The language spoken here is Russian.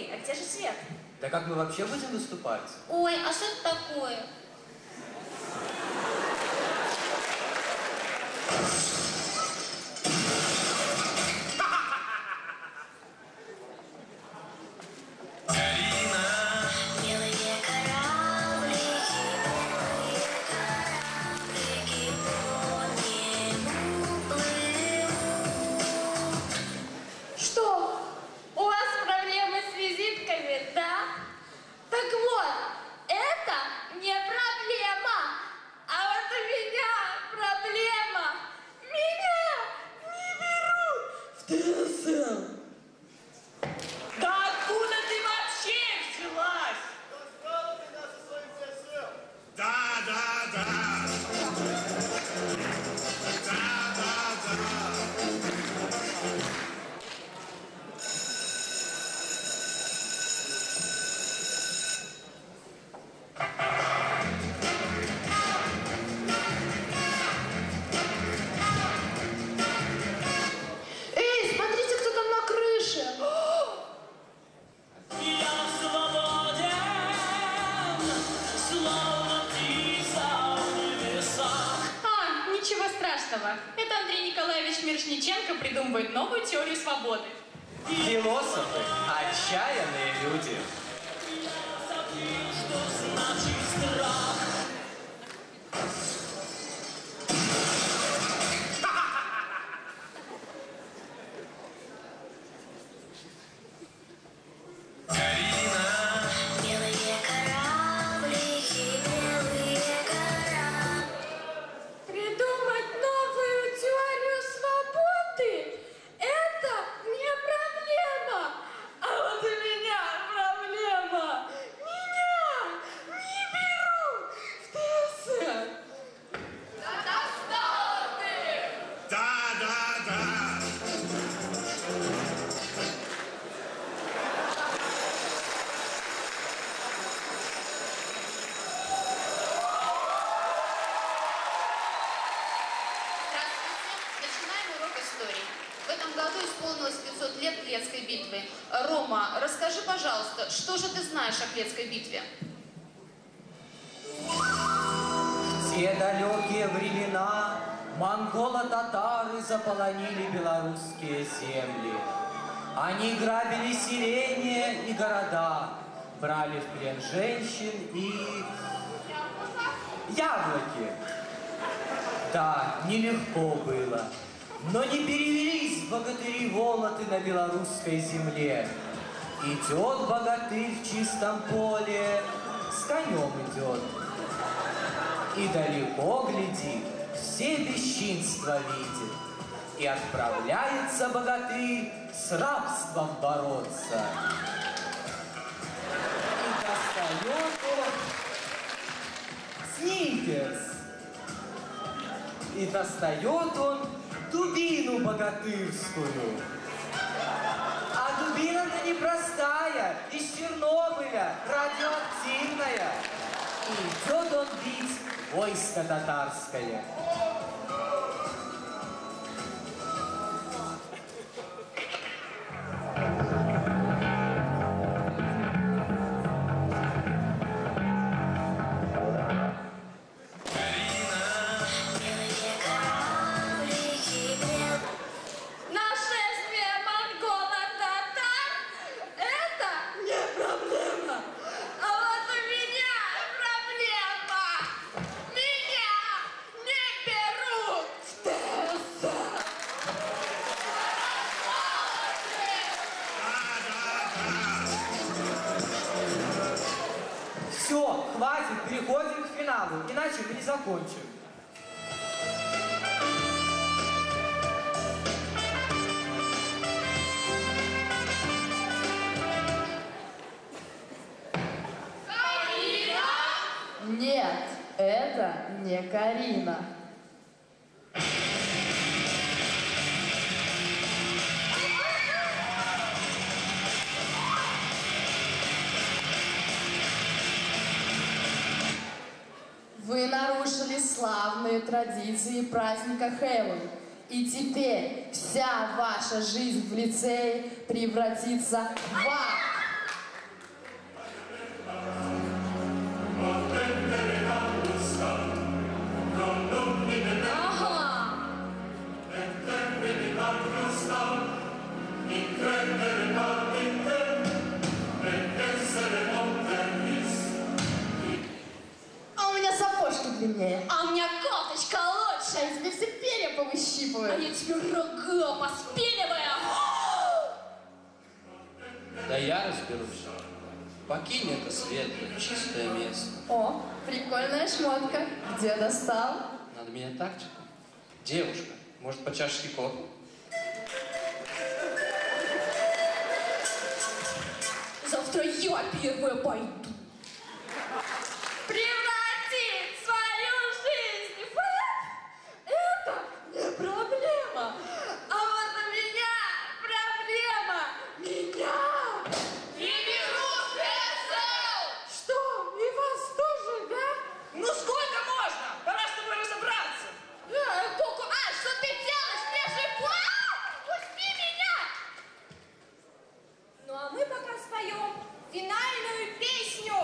Эй, а где же Свет? Да как мы вообще будем выступать? Ой, а что это такое? Это Андрей Николаевич Мирошниченко придумывает новую теорию свободы. Философы – отчаянные люди. Что значит страх? Рома, расскажи, пожалуйста, что же ты знаешь о Клецкой битве? В те далекие времена монголо-татары заполонили белорусские земли. Они грабили селения и города, брали в плен женщин и яблоки. Да, нелегко было. Но не перевелись богатыри Волоты на белорусской земле. Идет богатырь в чистом поле, с конем идет. И далеко глядит, все бесчинства видит. И отправляется богатырь с рабством бороться. И достает он сникерс. И достает он дубину богатырскую. А дубина-то непростая, из Чернобыля, радиоактивная. И идет он бить войско татарское. Все, хватит, переходим к финалу, иначе мы не закончим. Карина? Нет, это не Карина. Вы нарушили славные традиции праздника Хэллоуин. И теперь вся ваша жизнь в лицее превратится в ад. красивее. А у меня кофточка лучше. Я тебе все перья А повыщипываю. я тебе рога поспиливаю. Да я разберусь. Покинь это светлое, чистое место. О, прикольная шмотка. Где достал? Надо менять тактику. Девушка, может, по чашке кофе? Завтра я первая пойду. Превратить свою жизнь в это не проблема. А вот у меня проблема. Меня не берут в прицел. Что, и вас тоже, да? Ну сколько можно? Пора с тобой разобраться. Куку, что ты делаешь? Мне же пусти меня! Ну а мы пока споем финальную песню.